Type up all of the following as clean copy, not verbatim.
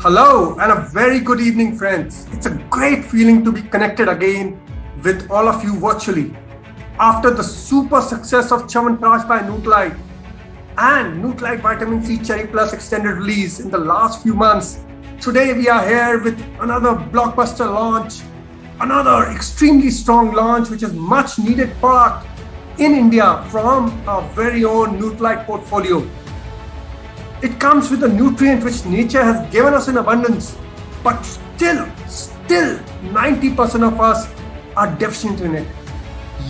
Hello and a very good evening, friends. It's a great feeling to be connected again with all of you virtually. After the super success of Chyawanprash by Nutralite and Nutralite Vitamin C Cherry Plus extended release in the last few months, today we are here with another blockbuster launch, another extremely strong launch, which is much needed product in India from our very own Nutralite portfolio. It comes with a nutrient which nature has given us in abundance, but still 90% of us are deficient in it.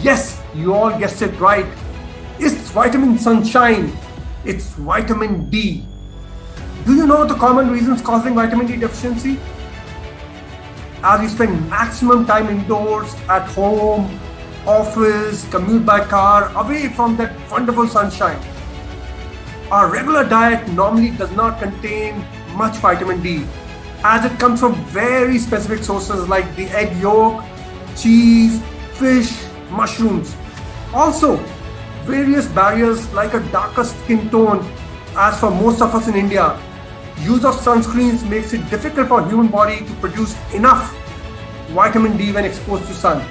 Yes, you all guessed it right. It's vitamin sunshine. It's vitamin D. Do you know the common reasons causing vitamin D deficiency? As we spend maximum time indoors, at home, office, commute by car, away from that wonderful sunshine. Our regular diet normally does not contain much vitamin D, as it comes from very specific sources like the egg yolk, cheese, fish, mushrooms. Also, various barriers like a darker skin tone, as for most of us in India. Use of sunscreens makes it difficult for human body to produce enough vitamin D when exposed to sun.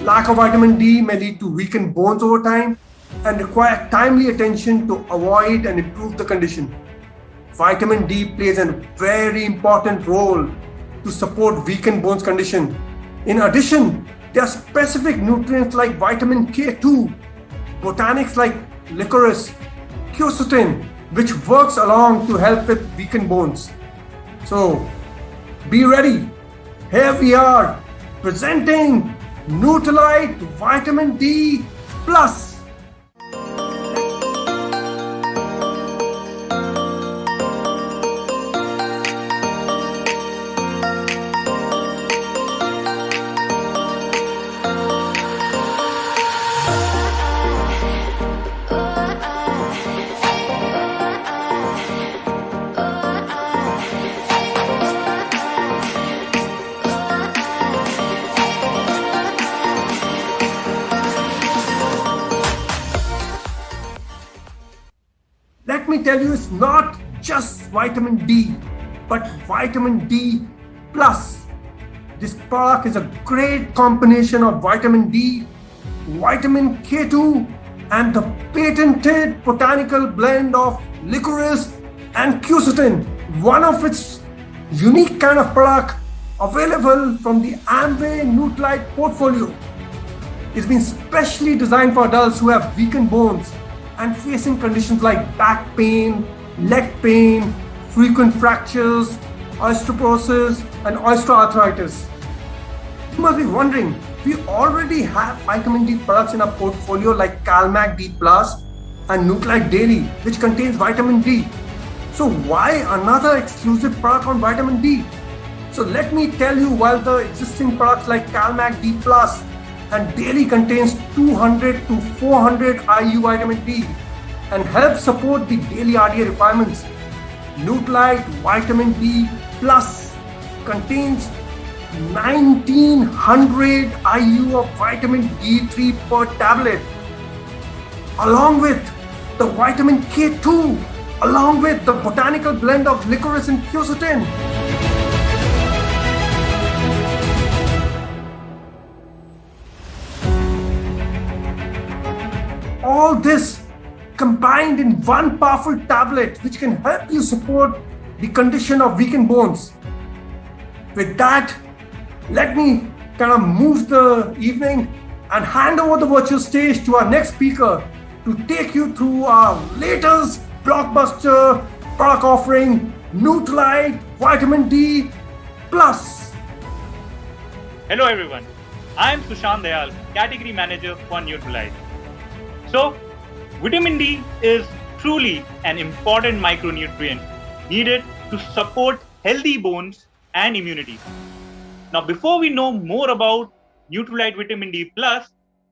Lack of vitamin D may lead to weakened bones over time and require timely attention to avoid and improve the condition. Vitamin D plays a very important role to support weakened bones condition. In addition, there are specific nutrients like vitamin K2, botanics like licorice, quercetin, which works along to help with weakened bones. So, be ready. Here we are presenting Nutralite Vitamin D Plus. Let me tell you, it's not just vitamin D, but vitamin D plus. This product is a great combination of vitamin D, vitamin K2, and the patented botanical blend of licorice and quercetin, one of its unique kind of product available from the Amway Nutralite portfolio. It's been specially designed for adults who have weakened bones and facing conditions like back pain, leg pain, frequent fractures, osteoporosis, and osteoarthritis. You must be wondering, we already have vitamin D products in our portfolio like Calmac D Plus and Nutralite Daily, which contains vitamin D. So why another exclusive product on vitamin D? So let me tell you, while the existing products like Calmac D Plus and Daily contains 200 to 400 IU vitamin D and helps support the daily RDA requirements, Nutralite Vitamin D Plus contains 1900 IU of vitamin D3 per tablet, along with the vitamin K2, along with the botanical blend of licorice and quercetin. All this combined in one powerful tablet which can help you support the condition of weakened bones. With that, let me kind of move the evening and hand over the virtual stage to our next speaker to take you through our latest blockbuster product offering, Nutralite Vitamin D Plus. Hello everyone, I am Sushant Dayal, Category Manager for Nutralite. So, vitamin D is truly an important micronutrient needed to support healthy bones and immunity. Now, before we know more about Nutralite Vitamin D Plus,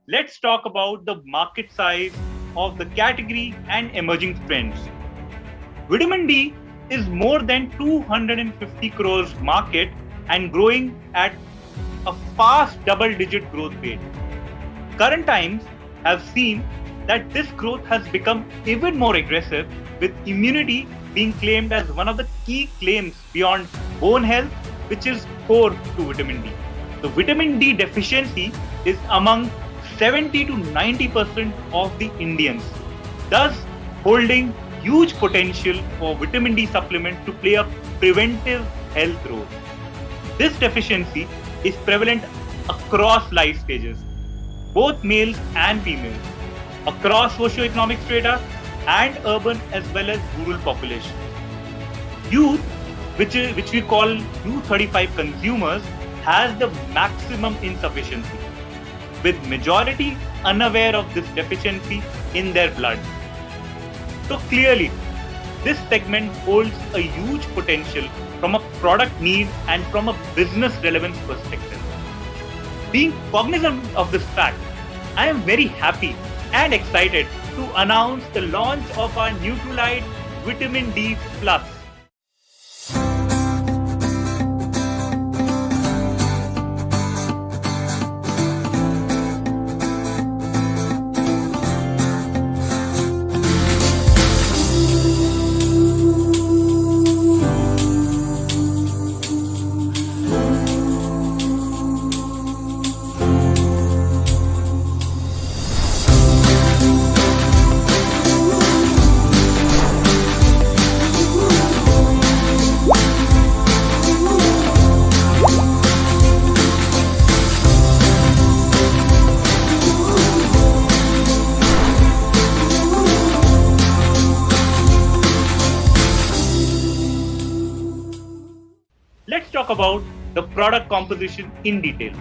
let's talk about the market size of the category and emerging trends. Vitamin D is more than 250 crores market and growing at a fast double-digit growth rate. Current times have seen that this growth has become even more aggressive, with immunity being claimed as one of the key claims beyond bone health, which is core to vitamin D. The vitamin D deficiency is among 70 to 90% of the Indians, thus holding huge potential for vitamin D supplement to play a preventive health role. This deficiency is prevalent across life stages, both males and females, across socioeconomic strata and urban as well as rural population. Youth, which we call U35 consumers, has the maximum insufficiency, with majority unaware of this deficiency in their blood. So clearly, this segment holds a huge potential from a product need and from a business relevance perspective. Being cognizant of this fact, I am very happy and excited to announce the launch of our Nutralite Vitamin D Plus. Let's talk about the product composition in detail.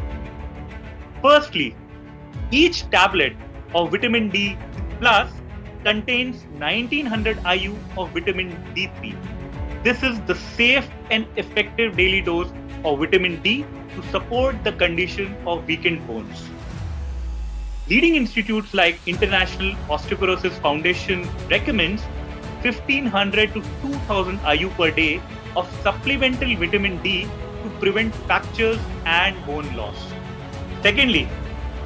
Firstly, each tablet of vitamin D plus contains 1900 IU of vitamin D3. This is the safe and effective daily dose of vitamin D to support the condition of weakened bones. Leading institutes like International Osteoporosis Foundation recommends 1500 to 2000 IU per day of supplemental vitamin D to prevent fractures and bone loss. Secondly,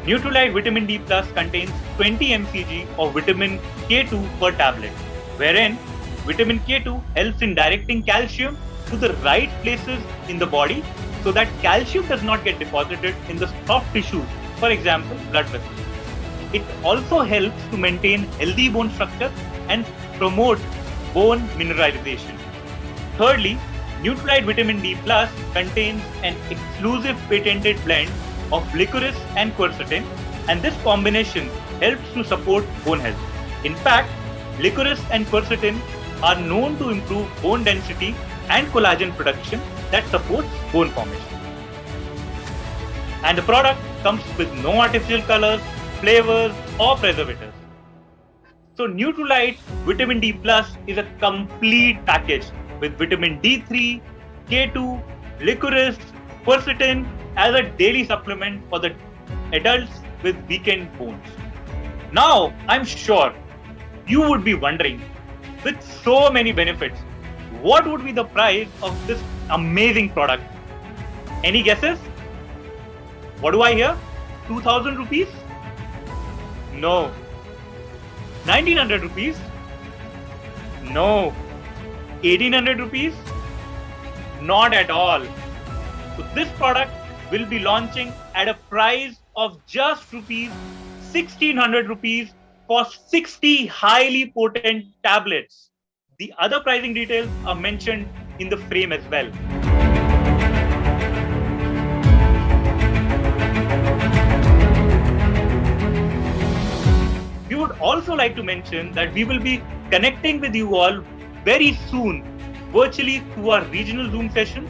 Nutralite Vitamin D Plus contains 20 mcg of vitamin K2 per tablet, wherein vitamin K2 helps in directing calcium to the right places in the body so that calcium does not get deposited in the soft tissues, for example, blood vessels. It also helps to maintain healthy bone structure and promote bone mineralization. Thirdly, Nutralite Vitamin D Plus contains an exclusive patented blend of licorice and quercetin, and this combination helps to support bone health. In fact, licorice and quercetin are known to improve bone density and collagen production that supports bone formation. And the product comes with no artificial colors, flavors, or preservatives. So Nutralite Vitamin D Plus is a complete package with vitamin D3, K2, licorice, quercetin as a daily supplement for the adults with weakened bones. Now, I'm sure you would be wondering, with so many benefits, what would be the price of this amazing product? Any guesses? What do I hear? 2000 rupees? No. 1900 rupees? No. 1800 rupees? Not at all. So this product will be launching at a price of just rupees 1600 rupees for 60 highly potent tablets. The other pricing details are mentioned in the frame as well. We would also like to mention that we will be connecting with you all very soon, virtually through our regional Zoom sessions,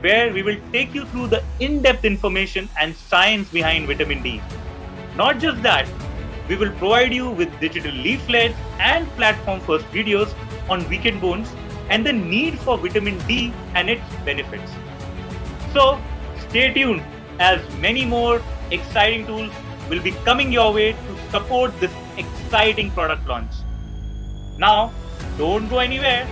where we will take you through the in-depth information and science behind vitamin D. Not just that, we will provide you with digital leaflets and platform-first videos on weakened bones and the need for vitamin D and its benefits. So stay tuned, as many more exciting tools will be coming your way to support this exciting product launch. Now, don't go anywhere.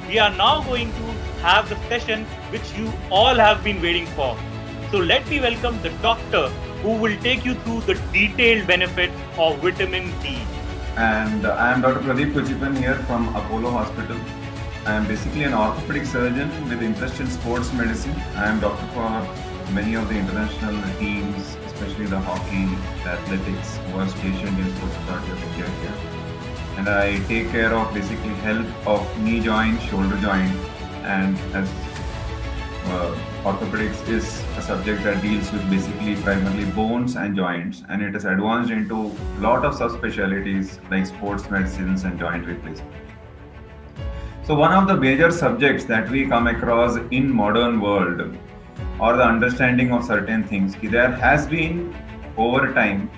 We are now going to have the session which you all have been waiting for. So let me welcome the doctor who will take you through the detailed benefits of vitamin D. And I am Dr. Pradeep Kuchipan here from Apollo Hospital. I am basically an orthopedic surgeon with interest in sports medicine. I am doctor for many of the international teams, especially the hockey, the athletics, who are stationed in Sports Authority of India here. And I take care of basically health of knee joint, shoulder joint, and as orthopedics is a subject that deals with basically primarily bones and joints, and it is advanced into a lot of subspecialties like sports medicines and joint replacement. So one of the major subjects that we come across in modern world or the understanding of certain things, there has been over time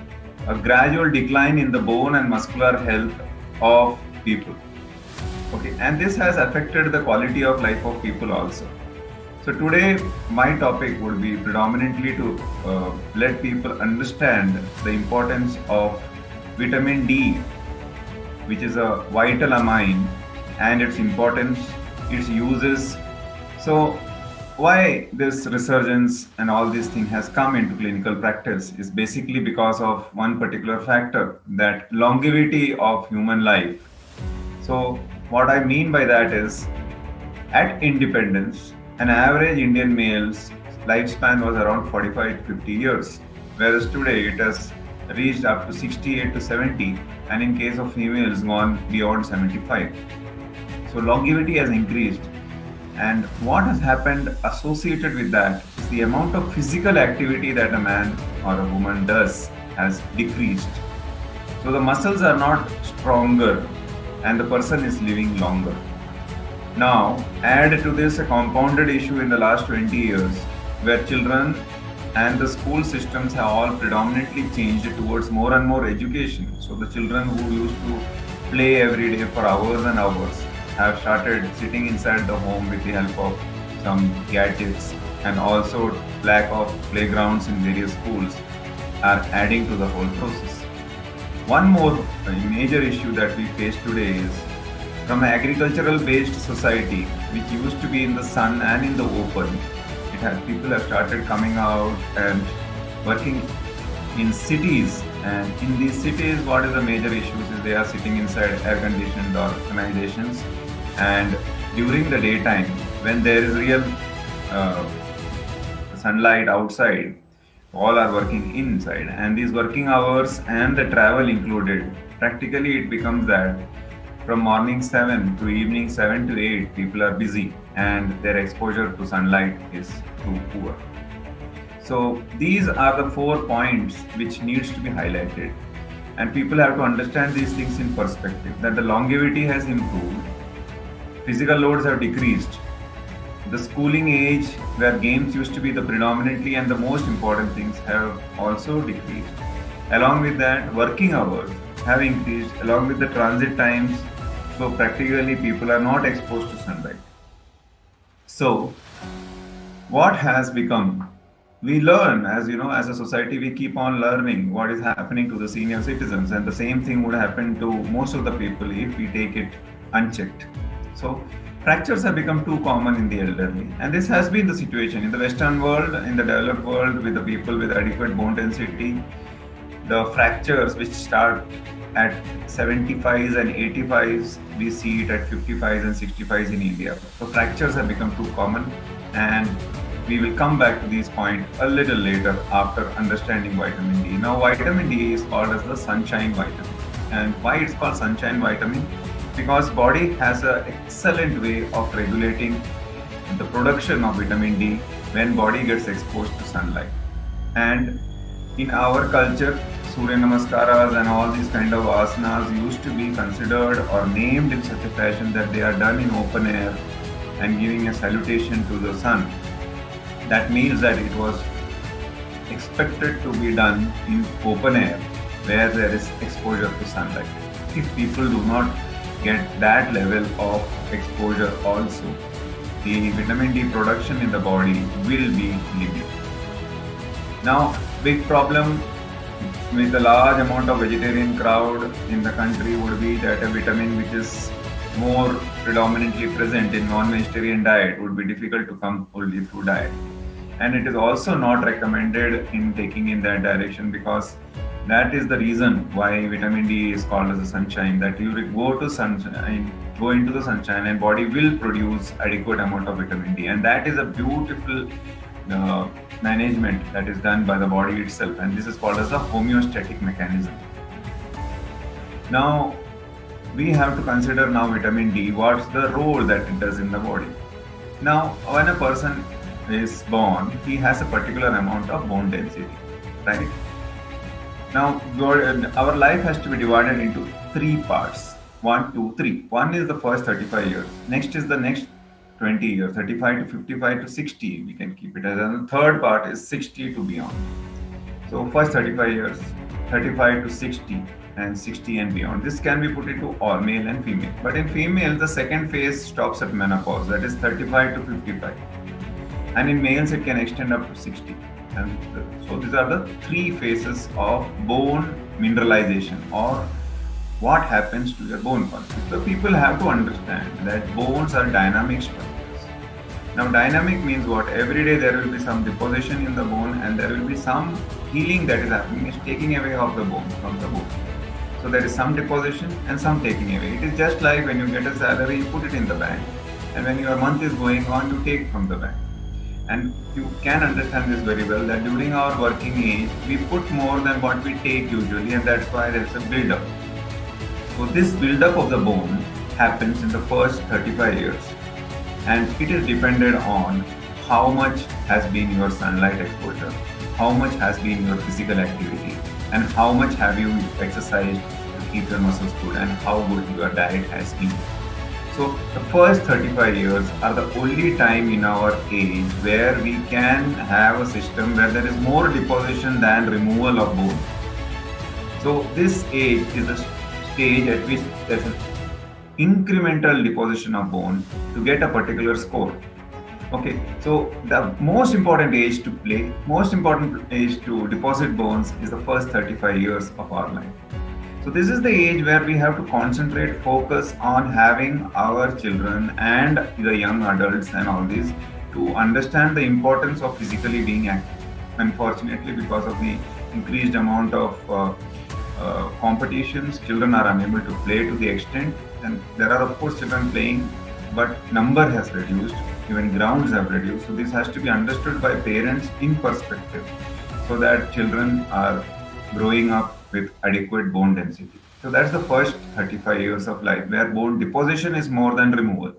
a gradual decline in the bone and muscular health of people. Okay, and this has affected the quality of life of people also. So today my topic would be predominantly to let people understand the importance of vitamin D, which is a vital amine, and its importance, its uses. So why this resurgence and all these things has come into clinical practice is basically because of one particular factor, that longevity of human life. So what I mean by that is, at independence, an average Indian male's lifespan was around 45 to 50 years, whereas today it has reached up to 68 to 70, and in case of females gone beyond 75. So longevity has increased, and what has happened associated with that is the amount of physical activity that a man or a woman does has decreased. So the muscles are not stronger and the person is living longer. Now, add to this a compounded issue in the last 20 years, where children and the school systems have all predominantly changed towards more and more education. So the children who used to play every day for hours and hours have started sitting inside the home with the help of some gadgets, and also lack of playgrounds in various schools are adding to the whole process. One more major issue that we face today is, from an agricultural based society, which used to be in the sun and in the open, people have started coming out and working in cities. And in these cities, what is the major issue is they are sitting inside air conditioned organizations, and during the daytime, when there is real sunlight outside, all are working inside, and these working hours and the travel included, practically it becomes that from morning 7 to evening 7 to 8, people are busy and their exposure to sunlight is too poor. So these are the 4 points which needs to be highlighted, and people have to understand these things in perspective, that the longevity has improved, physical loads have decreased, the schooling age where games used to be the predominantly and the most important things have also decreased. Along with that, working hours have increased along with the transit times. So practically people are not exposed to sunlight. So what has become? We learn, as you know, as a society, we keep on learning what is happening to the senior citizens, and the same thing would happen to most of the people if we take it unchecked. So fractures have become too common in the elderly, and this has been the situation in the Western world, in the developed world, with the people with adequate bone density. The fractures which start at 75s and 85s, we see it at 55s and 65s in India. So fractures have become too common, and we will come back to these points a little later after understanding vitamin D. Now, vitamin D is called as the sunshine vitamin. And why it's called sunshine vitamin? Because body has an excellent way of regulating the production of vitamin D when body gets exposed to sunlight. And in our culture, Surya Namaskaras and all these kind of asanas used to be considered or named in such a fashion that they are done in open air and giving a salutation to the sun. That means that it was expected to be done in open air where there is exposure to sunlight. If people do not get that level of exposure also, the vitamin D production in the body will be limited. Now, big problem with a large amount of vegetarian crowd in the country would be that a vitamin which is more predominantly present in non-vegetarian diet would be difficult to come only through diet. And it is also not recommended in taking in that direction, because that is the reason why vitamin D is called as the sunshine, that you go to sunshine go into the sunshine and body will produce adequate amount of vitamin D, and that is a beautiful management that is done by the body itself, and this is called as a homeostatic mechanism. Now we have to consider now vitamin D, what's the role that it does in the body. Now when a person is born, he has a particular amount of bone density, right? Now our life has to be divided into three parts. 1, 2, 3. One is the first 35 years. Next is the next 20 years, 35 to 55 to 60. We can keep it as. And the third part is 60 to beyond. So first 35 years, 35 to 60, and 60 and beyond. This can be put into all male and female. But in female, the second phase stops at menopause. That is 35 to 55. And in males, it can extend up to 60. And so these are the three phases of bone mineralization, or what happens to your bone quality. So people have to understand that bones are dynamic structures. Now dynamic means what? Every day there will be some deposition in the bone, and there will be some healing that is happening, is taking away of the bone from the bone. So there is some deposition and some taking away. It is just like when you get a salary, you put it in the bank, and when your month is going on, you take from the bank. And you can understand this very well, that during our working age, we put more than what we take usually, and that's why there's a build-up. So this build-up of the bone happens in the first 35 years, and it is dependent on how much has been your sunlight exposure, how much has been your physical activity, and how much have you exercised to keep your muscles good, and how good your diet has been. So the first 35 years are the only time in our age where we can have a system where there is more deposition than removal of bone. So this age is the stage at which there's an incremental deposition of bone to get a particular score. Okay, so the most important age to deposit bones is the first 35 years of our life. So this is the age where we have to concentrate, focus on having our children and the young adults and all this to understand the importance of physically being active. Unfortunately, because of the increased amount of competitions, children are unable to play to the extent, and there are of course children playing, but number has reduced, even grounds have reduced. So this has to be understood by parents in perspective, so that children are growing up with adequate bone density. So that's the first 35 years of life, where bone deposition is more than removal.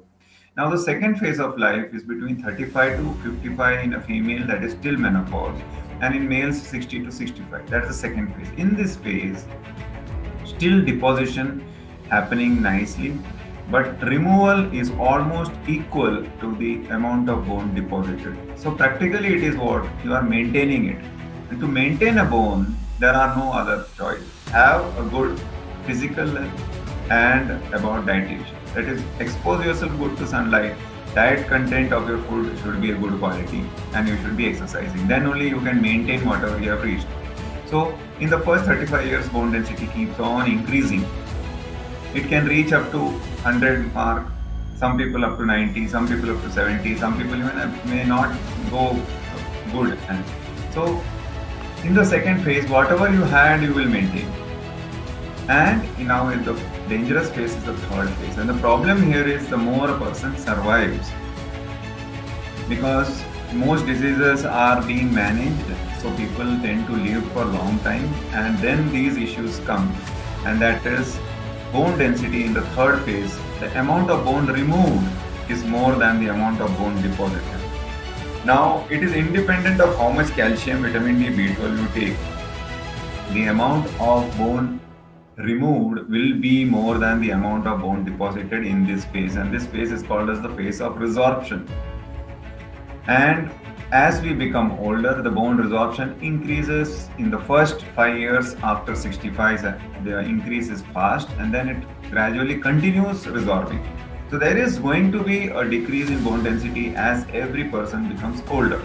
Now the second phase of life is between 35 to 55 in a female, that is still menopause, and in males 60 to 65. That's the second phase. In this phase, still deposition happening nicely, but removal is almost equal to the amount of bone deposited. So practically it is what? You are maintaining it. And to maintain a bone, there are no other choice. Have a good physical life and about dietitian. That is, expose yourself good to sunlight. Diet content of your food should be a good quality, and you should be exercising. Then only you can maintain whatever you have reached. So in the first 35 years, bone density keeps on increasing. It can reach up to 100 mark, some people up to 90, some people up to 70, some people even may not go good. And so in the second phase, whatever you had, you will maintain. And now in the dangerous phase is the third phase. And the problem here is the more a person survives, because most diseases are being managed, so people tend to live for a long time, and then these issues come, and that is bone density in the third phase. The amount of bone removed is more than the amount of bone deposited. Now, it is independent of how much calcium, vitamin D, B12 you take. The amount of bone removed will be more than the amount of bone deposited in this phase, and this phase is called as the phase of resorption. And as we become older, the bone resorption increases in the first 5 years after 65. The increase is fast, and then it gradually continues resorbing. So there is going to be a decrease in bone density as every person becomes older.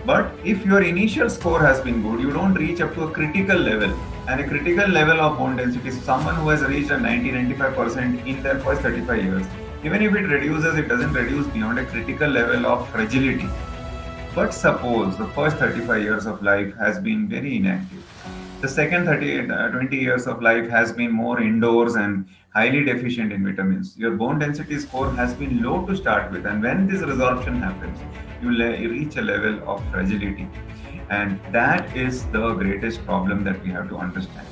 But if your initial score has been good, you don't reach up to a critical level. And a critical level of bone density is someone who has reached a 90-95% in their first 35 years. Even if it reduces, it doesn't reduce beyond a critical level of fragility. But suppose the first 35 years of life has been very inactive. The second 20 years of life has been more indoors and highly deficient in vitamins. Your bone density score has been low to start with, and when this resorption happens, you reach a level of fragility. And that is the greatest problem that we have to understand.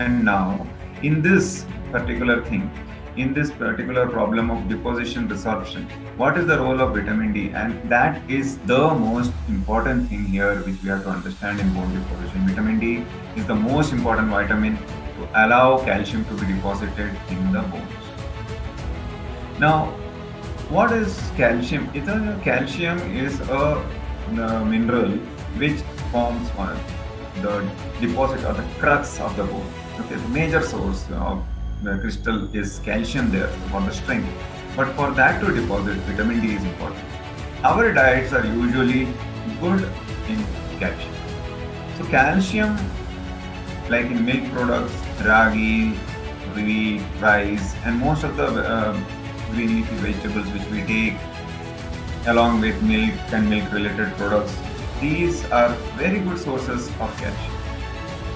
And now, in this particular thing, in this particular problem of deposition resorption, what is the role of vitamin D? And that is the most important thing here which we have to understand in bone deposition. Vitamin D is the most important vitamin to allow calcium to be deposited in the bones. Now, what is calcium? Calcium is a mineral which forms the deposit or the crux of the bone. Okay, the major source of the crystal is calcium there for the strength. But for that to deposit, vitamin D is important. Our diets are usually good in calcium. So calcium, like in milk products, ragi, wheat, rice, and most of the green leafy vegetables which we take along with milk and milk-related products, these are very good sources of calcium.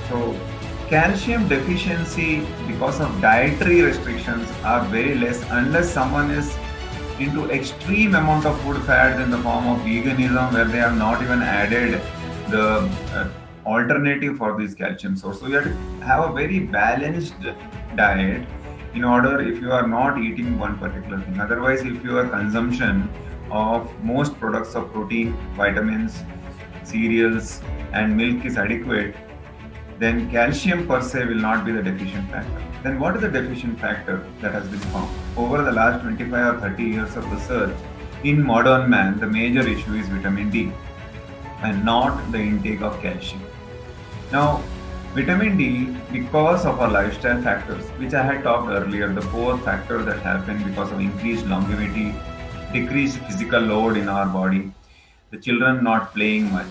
So calcium deficiency because of dietary restrictions are very less unless someone is into extreme amount of food fads in the form of veganism where they have not even added the alternative for this calcium source. So you have to have a very balanced diet in order if you are not eating one particular thing. Otherwise, if your consumption of most products of protein, vitamins, cereals and milk is adequate, then calcium per se will not be the deficient factor. Then what is the deficient factor that has been found? Over the last 25 or 30 years of research, in modern man, the major issue is vitamin D and not the intake of calcium. Now, vitamin D, because of our lifestyle factors, which I had talked earlier, the 4 factors that happen because of increased longevity, decreased physical load in our body, the children not playing much,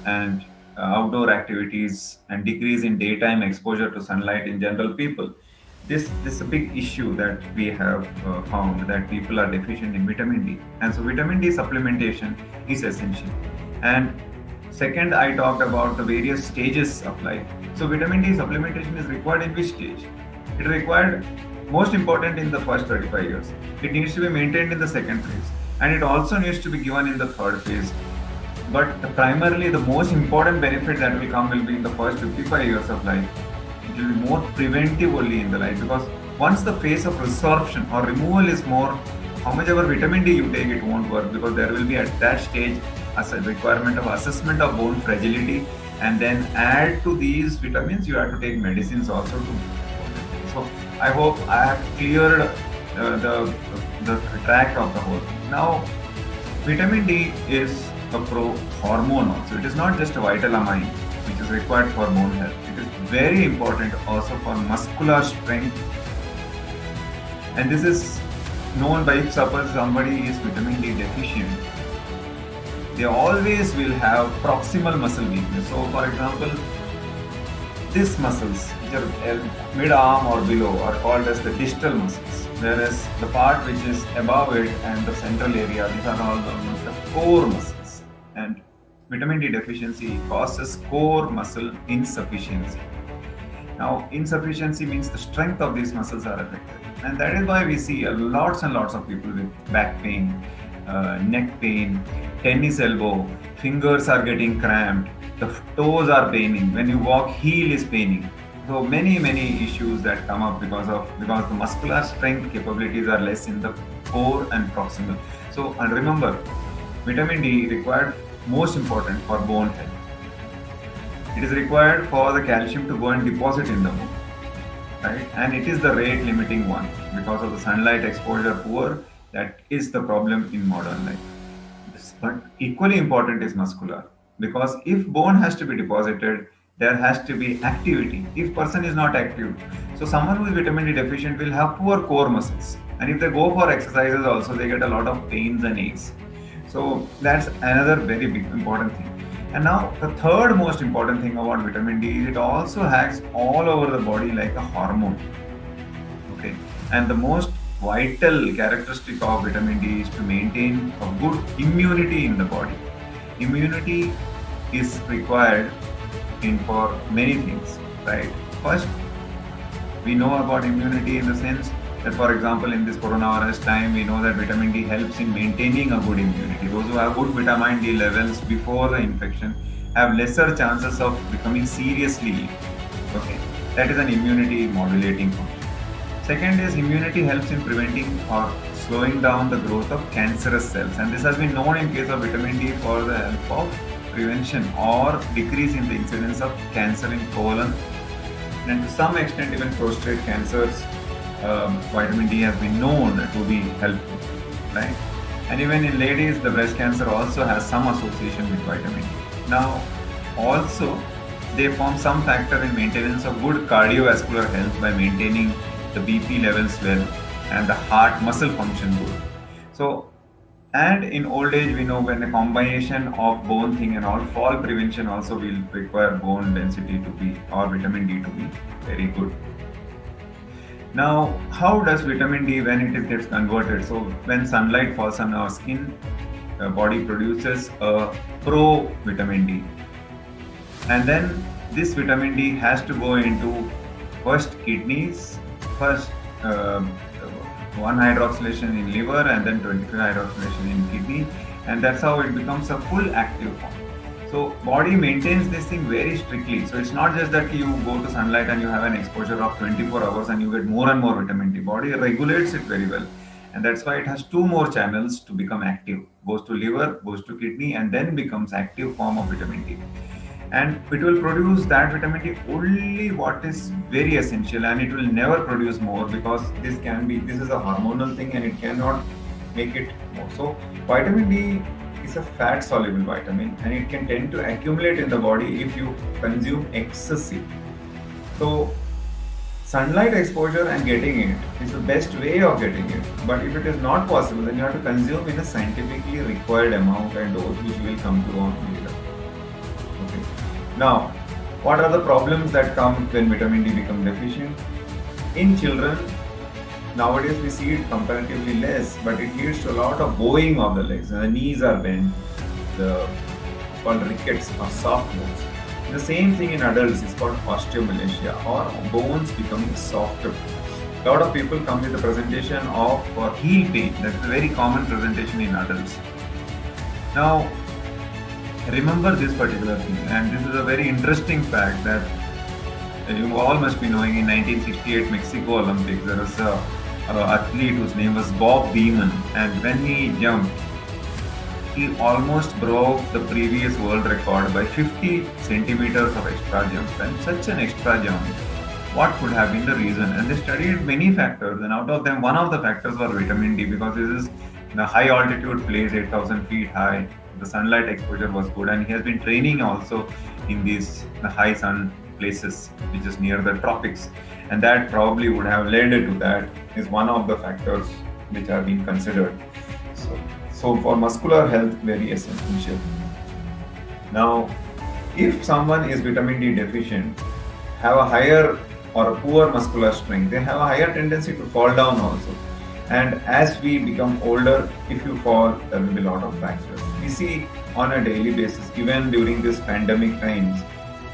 and outdoor activities and decrease in daytime exposure to sunlight in general people. This is a big issue that we have found that people are deficient in vitamin D. And so vitamin D supplementation is essential. And second, I talked about the various stages of life. So vitamin D supplementation is required in which stage? It is required most important in the first 35 years. It needs to be maintained in the second phase. And it also needs to be given in the third phase. But primarily the most important benefit that will come will be in the first 55 years of life. It will be more preventive only in the life, because once the phase of resorption or removal is more, how much ever vitamin D you take, it won't work, because there will be at that stage as a requirement of assessment of bone fragility, and then add to these vitamins you have to take medicines also to. So I hope I have cleared the track of the whole thing. Now, vitamin D is a pro-hormone also. It is not just a vital amine which is required for bone health. It is very important also for muscular strength. And this is known by if suppose somebody is vitamin D deficient, they always will have proximal muscle weakness. So for example, these muscles which are mid-arm or below are called as the distal muscles, whereas the part which is above it and the central area, these are all known as the core muscles. And vitamin D deficiency causes core muscle insufficiency. Now, insufficiency means the strength of these muscles are affected. And that is why we see lots and lots of people with back pain, neck pain, tennis elbow, fingers are getting cramped, the toes are paining, when you walk, heel is paining. So many issues that come up because the muscular strength capabilities are less in the core and proximal. So, and remember, vitamin D required most important for bone health. It is required for the calcium to go and deposit in the bone, right? And it is the rate limiting one because of the sunlight exposure poor. That is the problem in modern life. But equally important is muscular, because if bone has to be deposited, there has to be activity. If person is not active, so someone who is vitamin D deficient will have poor core muscles. And if they go for exercises also, they get a lot of pains and aches. So that's another very big important thing. And now the third most important thing about vitamin D is it also acts all over the body like a hormone. Okay, and the most vital characteristic of vitamin D is to maintain a good immunity in the body. Immunity is required for many things. right? First, we know about immunity in the sense that, for example, in this coronavirus time, we know that vitamin D helps in maintaining a good immunity. Those who have good vitamin D levels before the infection have lesser chances of becoming seriously ill. Okay, that is an immunity modulating function. Second is immunity helps in preventing or slowing down the growth of cancerous cells, and this has been known in case of vitamin D for the help of prevention or decrease in the incidence of cancer in colon, and to some extent even prostate cancers. Vitamin D has been known to be helpful, right? And even in ladies, the breast cancer also has some association with vitamin D. Now, also, they form some factor in maintenance of good cardiovascular health by maintaining the BP levels well and the heart muscle function good. So, and in old age, we know when a combination of bone thing and all, fall prevention also will require bone density to be, or vitamin D to be very good. Now, how does vitamin D when it gets converted? So, when sunlight falls on our skin, the body produces a pro vitamin D, and then this vitamin D has to go into first kidneys, first 1 hydroxylation in liver, and then 23 hydroxylation in kidney, and that's how it becomes a full active form. So body maintains this thing very strictly. So it's not just that you go to sunlight and you have an exposure of 24 hours and you get more and more vitamin D. Body regulates it very well. And that's why it has 2 more channels to become active. Goes to liver, goes to kidney, and then becomes active form of vitamin D. And it will produce that vitamin D only what is very essential, and it will never produce more because this is a hormonal thing and it cannot make it more. So vitamin D is a fat soluble vitamin and it can tend to accumulate in the body if you consume excessive. So sunlight exposure and getting it is the best way of getting it. But if it is not possible, then you have to consume in a scientifically required amount and dose, which we will come to on later. Okay. Now, what are the problems that come when vitamin D becomes deficient? In children, nowadays we see it comparatively less, but it leads to a lot of bowing of the legs. The knees are bent, called rickets or soft bones. The same thing in adults is called osteomalacia or bones becoming softer. A lot of people come with a presentation of heel pain. That's a very common presentation in adults. Now, remember this particular thing, and this is a very interesting fact that you all must be knowing. In 1968 Mexico Olympics, there was an athlete whose name was Bob Beamon, and when he jumped, he almost broke the previous world record by 50 centimeters of extra jump. And such an extra jump, what could have been the reason? And they studied many factors, and out of them, one of the factors was vitamin D, because this is the high altitude place, 8,000 feet high. The sunlight exposure was good, and he has been training also in the high sun places, which is near the tropics, and that probably would have led to that is one of the factors which are being considered. So for muscular health, very essential. Now, if someone is vitamin D deficient, have a higher or a poor muscular strength, they have a higher tendency to fall down also. And as we become older, if you fall, there will be a lot of fractures. We see on a daily basis, even during this pandemic times,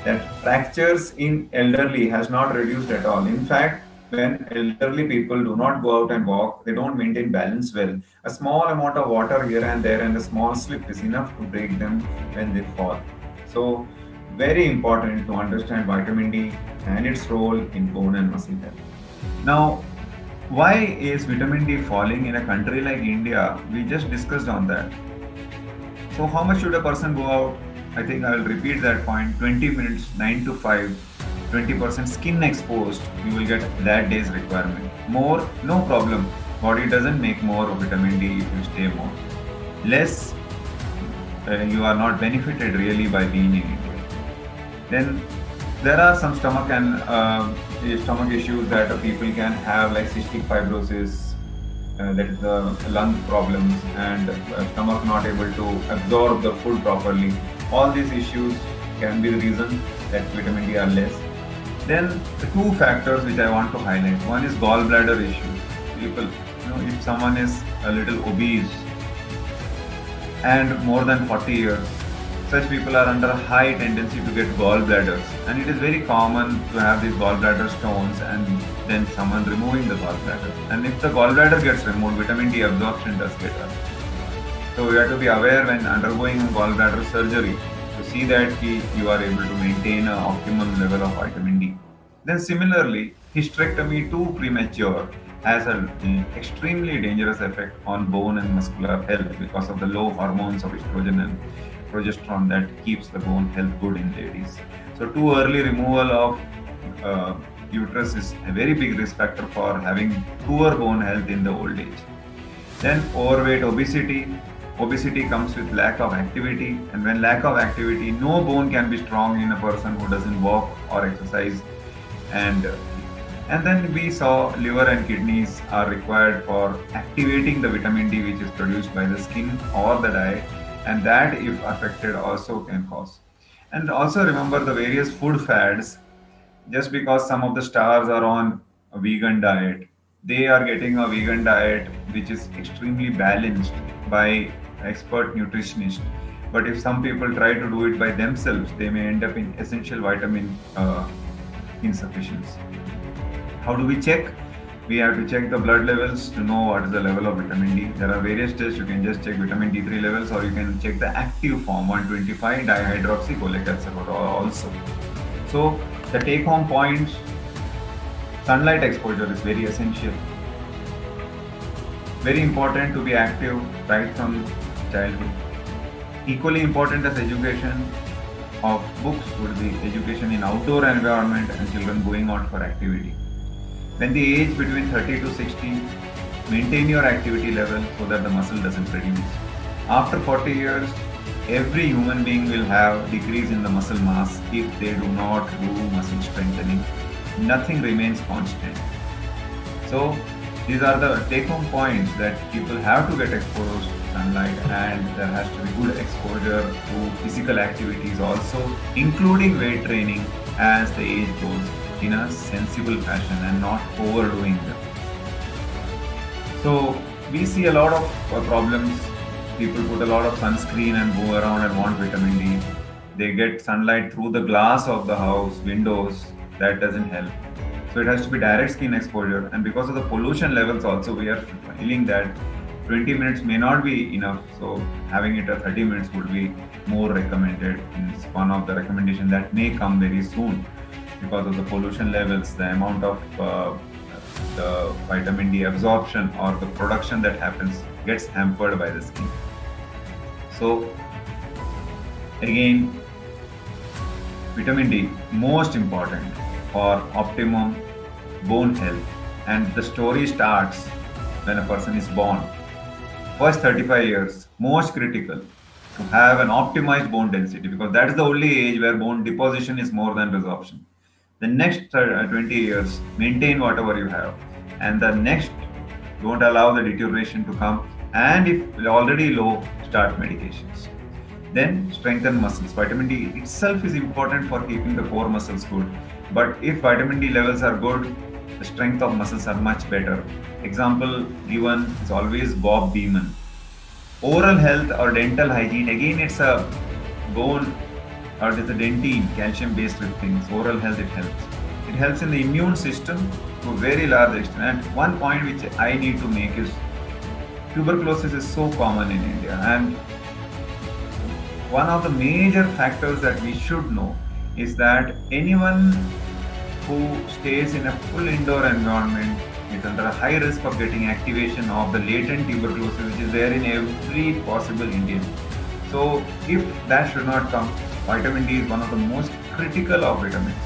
that fractures in elderly has not reduced at all. In fact, when elderly people do not go out and walk, they don't maintain balance well. A small amount of water here and there and a small slip is enough to break them when they fall. So, very important to understand vitamin D and its role in bone and muscle health. Now, why is vitamin D falling in a country like India? We just discussed on that. So how much should a person go out? I think I will repeat that point. 20 minutes, 9 to 5, 20% skin exposed, you will get that day's requirement. More, no problem. Body doesn't make more of vitamin D if you stay more. Less, you are not benefited really by being in India. Then there are some stomach issues that people can have, like cystic fibrosis, that is the lung problems, and stomach not able to absorb the food properly. All these issues can be the reason that vitamin D are less. Then the 2 factors which I want to highlight. One is gallbladder issues. People, if someone is a little obese and more than 40 years, such people are under high tendency to get gallbladders, and it is very common to have these gallbladder stones and then someone removing the gallbladder. And if the gallbladder gets removed, vitamin D absorption does get up. So you have to be aware when undergoing a gallbladder surgery to see that you are able to maintain an optimum level of vitamin D. Then similarly, hysterectomy too premature has an extremely dangerous effect on bone and muscular health because of the low hormones of estrogen and progesterone that keeps the bone health good in ladies. So too early removal of uterus is a very big risk factor for having poor bone health in the old age. Then overweight, obesity. Obesity comes with lack of activity, and when lack of activity, no bone can be strong in a person who doesn't walk or exercise. And then we saw liver and kidneys are required for activating the vitamin D which is produced by the skin or the diet, and that if affected also can cause. And also remember the various food fads. Just because some of the stars are on a vegan diet, they are getting a vegan diet which is extremely balanced by expert nutritionist. But if some people try to do it by themselves, they may end up in essential vitamin insufficiency. How do we check? We have to check the blood levels to know what is the level of vitamin D. There are various tests. You can just check vitamin D3 levels, or you can check the active form 125 dihydroxycholecalciferol also. So the take home points: sunlight exposure is very essential. Very important to be active right from childhood. Equally important as education of books would be education in outdoor environment and children going out for activity. When the age between 30 to 60, maintain your activity level so that the muscle doesn't reduce. After 40 years, every human being will have decrease in the muscle mass if they do not do muscle strengthening. Nothing remains constant. So these are the take-home points that people have to get exposed to sunlight, and there has to be good exposure to physical activities also, including weight training as the age goes, in a sensible fashion and not overdoing them. So we see a lot of problems. People put a lot of sunscreen and go around and want vitamin D. They get sunlight through the glass of the house, windows. That doesn't help. So it has to be direct skin exposure, and because of the pollution levels also, we are feeling that 20 minutes may not be enough. So having it at 30 minutes would be more recommended. It's one of the recommendations that may come very soon. Because of the pollution levels, the amount of the vitamin D absorption or the production that happens gets hampered by the skin. So again, vitamin D, most important for optimum bone health. And the story starts when a person is born. First 35 years, most critical to have an optimized bone density, because that is the only age where bone deposition is more than resorption. The next 20 years, maintain whatever you have. And the next, don't allow the deterioration to come. And if already low, start medications. Then strengthen muscles. Vitamin D itself is important for keeping the core muscles good. But if vitamin D levels are good, the strength of muscles are much better. Example given is always Bob Beamon. Oral health or dental hygiene, again it's a bone or it's a dentine, calcium-based things. Oral health, it helps. It helps in the immune system to a very large extent. And one point which I need to make is tuberculosis is so common in India. And one of the major factors that we should know is that anyone who stays in a full indoor environment is under a high risk of getting activation of the latent tuberculosis, which is there in every possible Indian. So if that should not come, vitamin D is one of the most critical of vitamins.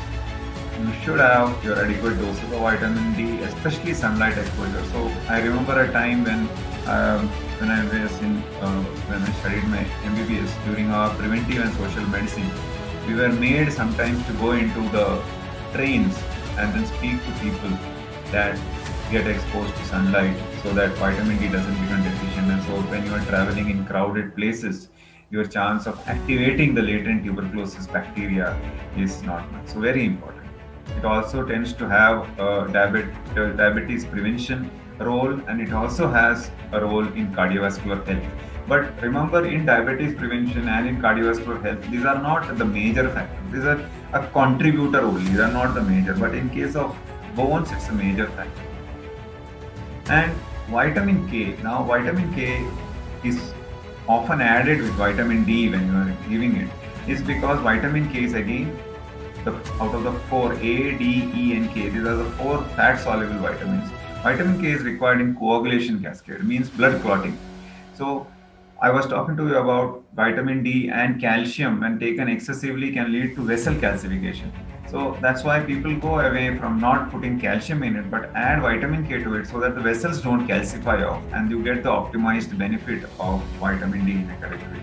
You should have your adequate doses of vitamin D, especially sunlight exposure. So I remember a time when I was when I studied my MBBS during our preventive and social medicine, we were made sometimes to go into the trains and then speak to people that get exposed to sunlight so that vitamin D doesn't become deficient. And so when you are traveling in crowded places, your chance of activating the latent tuberculosis bacteria is not much. So very important. It also tends to have diabetes prevention role, and it also has a role in cardiovascular health. But remember, in diabetes prevention and in cardiovascular health, these are not the major factors. These are a contributor only. These are not the major. But in case of bones, it's a major factor. And vitamin K. Now, vitamin K is often added with vitamin D when you are giving it. Is because vitamin K is again out of the four A, D, E, and K. These are the four fat-soluble vitamins. Vitamin K is required in coagulation cascade, means blood clotting. So I was talking to you about vitamin D and calcium when taken excessively can lead to vessel calcification. So that's why people go away from not putting calcium in it, but add vitamin K to it so that the vessels don't calcify off and you get the optimized benefit of vitamin D in a category.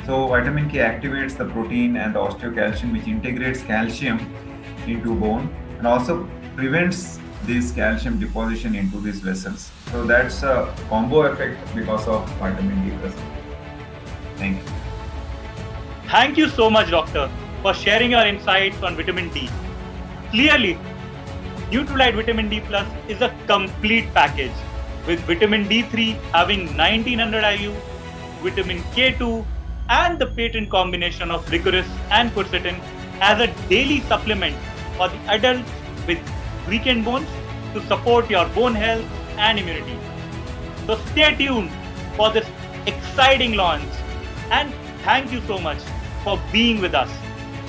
So vitamin K activates the protein and the osteocalcin, which integrates calcium into bone and also prevents this calcium deposition into these vessels. So that's a combo effect because of vitamin D present. Thank you. Thank you so much, Doctor, for sharing your insights on vitamin D. Clearly, Nutralite Vitamin D Plus is a complete package, with vitamin D3 having 1900 IU, vitamin K2, and the patent combination of licorice and quercetin as a daily supplement for the adults with weakened bones to support your bone health and immunity. So stay tuned for this exciting launch, and thank you so much for being with us.